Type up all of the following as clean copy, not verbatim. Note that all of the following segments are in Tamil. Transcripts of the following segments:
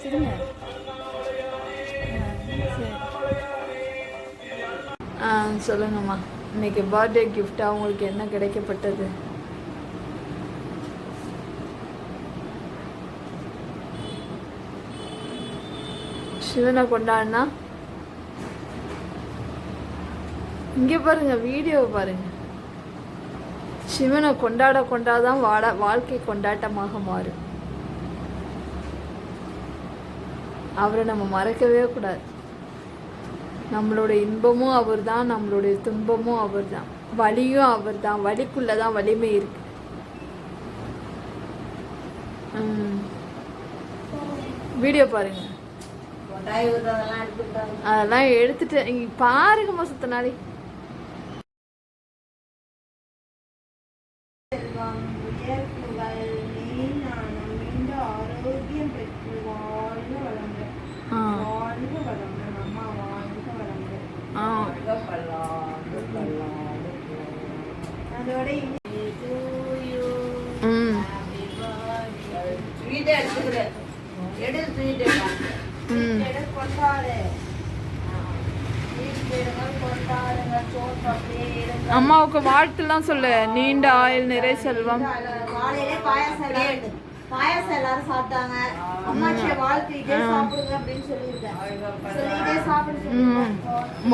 வச்சுருங்க. சரி. சொல்லுங்கம்மா, இன்னைக்கு பர்த்டே கிஃப்டாக உங்களுக்கு என்ன கிடைக்கப்பட்டது? சிவனை கொண்டாடினா இங்கே பாருங்க, வீடியோவை பாருங்க. சிவனை கொண்டாடாதான் வாழ்க்கை கொண்டாட்டமாக மாறும். அவரை நம்ம மறக்கவே கூடாது. நம்மளோட இன்பமும் அவர் தான், நம்மளுடைய துன்பமும் அவர் தான், வலியும் அவர் தான். வலிக்குள்ளதான் வலிமை இருக்கு. வீடியோ பாருங்க, அதெல்லாம் எடுத்துட்டு பாருங்கம்மா. சுத்தனாடி அம்மாவுக்கு வாழ்த்துலாம் சொல்லு. நீண்ட ஆயுள், நிறை செல்வம். பாயாசம் எல்லாரும் சாப்பிட்டாங்க.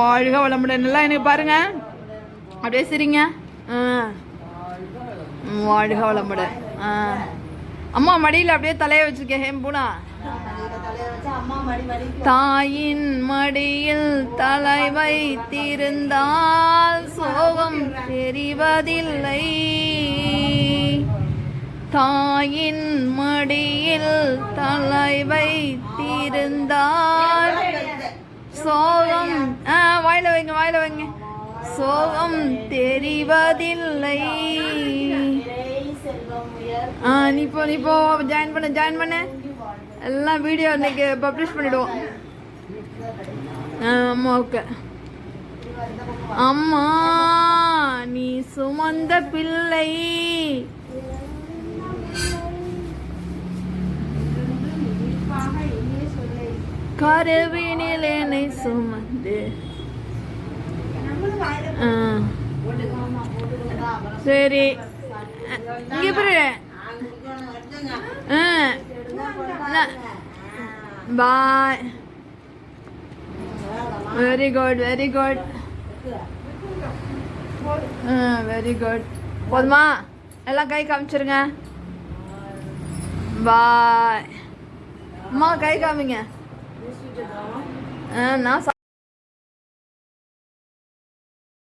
வாழ்க வளமுடன். எல்லாம் எனக்கு பாருங்க, அப்படியே சரிங்க. வாழ்க வளமுடன். அம்மா மடியில் அப்படியே தலையை வச்சிருக்கேன். ஹேம்பூனா தாயின் மடியில் தலை வைத்திருந்தால் சோகம் தெரிவதில்லை. தாயின் மடியில் தலை வைத்திருந்தால் சோகம் வாயில வைங்க. சோகம் தெரிவதில்லை. நீ போ ஜாயின் பண்ண. எல்லாம் வீடியோ இன்னைக்கு பப்ளிஷ் பண்ணிடுவோம். அம்மா ஓகே. அம்மா நீ சுமந்த பிள்ளை, கருவினில் என்னை சுமந்து. சரி, இங்கே பாரு. பாய். Very good. போதுமா? எல்லாம் கை காமிச்சிருங்க. பாய். அம்மா கை காமிங்க. நான்